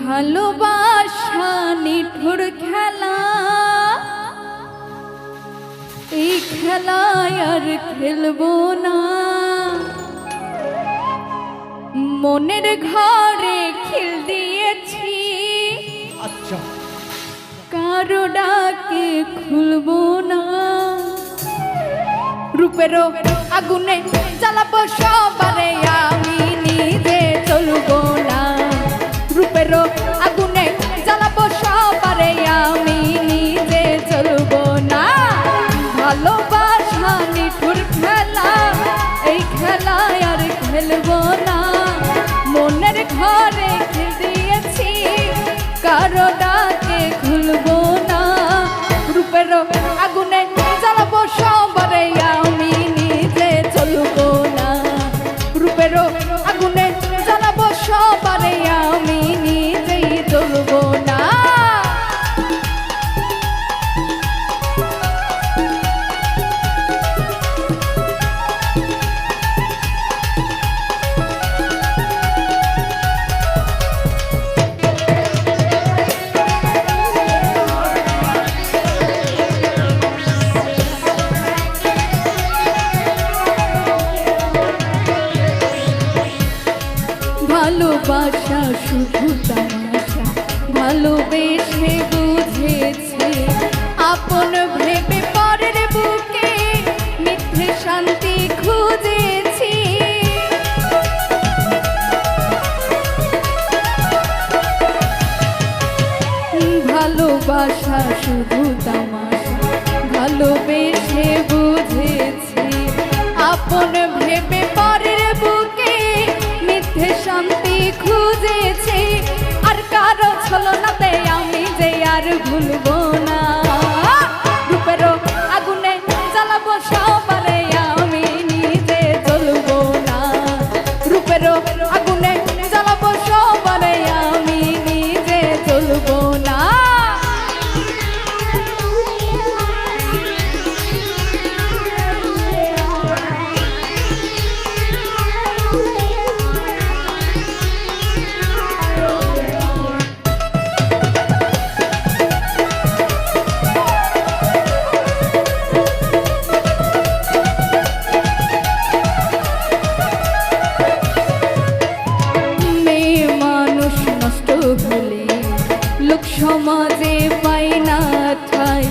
ভালোবাসা নিঠুর খেলা, এই খেলায় আর খেলবো না। মনের ঘরে খিল দিয়েছি, আচ্ছা কারো ডাকে খুলবো না। রূপেরও আগুনে জ্বালাবো সবারে, আমি নিজে চলবো না। রূপেরও আগুনে জ্বালাবো সবারে, আমি নিজে চলবো না। ভালোবাসা নিঠুর খেলা, এই খেলায় আর খেলবো না। মনের ঘরে খিল দিয়েছি, কারো ডাকে খুলবো না। রূপেরও আগুনে জ্বালাবো সবারে, আমি নিজে চলবো না। রূপেরও আগুনে জ্বালাবো সবারে, আমি নিজেই চলবো না। ভালোবাসা শুধু তামাশা, ভালোবেসে বুঝেছি আপন ভেবে পরের বুকে মিথ্যে শান্তি খুঁজেছি। ভালোবাসা শুধু তামাশা, ভালোবেসে বুঝেছি আপন ভেবে পরের বুকে মিথ্যে শান্তি খুঁজেছি। আর কারো ছলনাতে আমি যে আর ভুলবো না। রূপেরও আগুনে জ্বালাবো সবারে, আমি নিজে চলবো না। রূপেরও আগুনে জ্বালাবো সবারে, আমি নিজে চলবো না। লোক সমাজে পাই না ঠাই,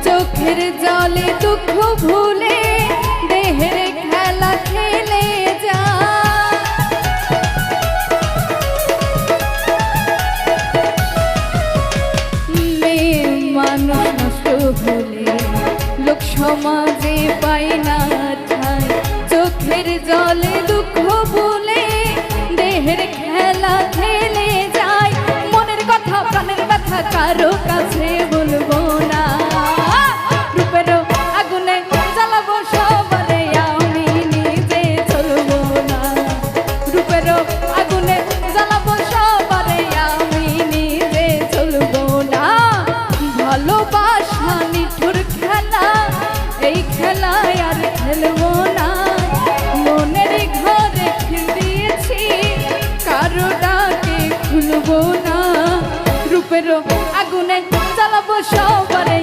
চোখের জলে দুঃখ ভুলে দেহের খেলা খেলে যায়। মেয়ে মানুষ নষ্ট ভুলে, লোক সমাজে পাই না ঠাই, চোখের জলে দুঃখ ভুলে দেহের খেলা খেলে যায়। মনের কথা প্রাণের ব্যথা কারো কাছে বলবো না। রূপেরও আগুনে জ্বালাবো সবারে, আমি নিজে চলবো না। রূপেরও আগুনে জ্বালাবো সবারে, আমি নিজে চলবো না। ভালোবাসা নিঠুর খেলা, এই খেলায় আর খেলবো না। মনের ঘরে খিল দিয়েছি, কারো ডাকে খুলবো না। রূপেরও আগুনে জ্বালাবো সবারে।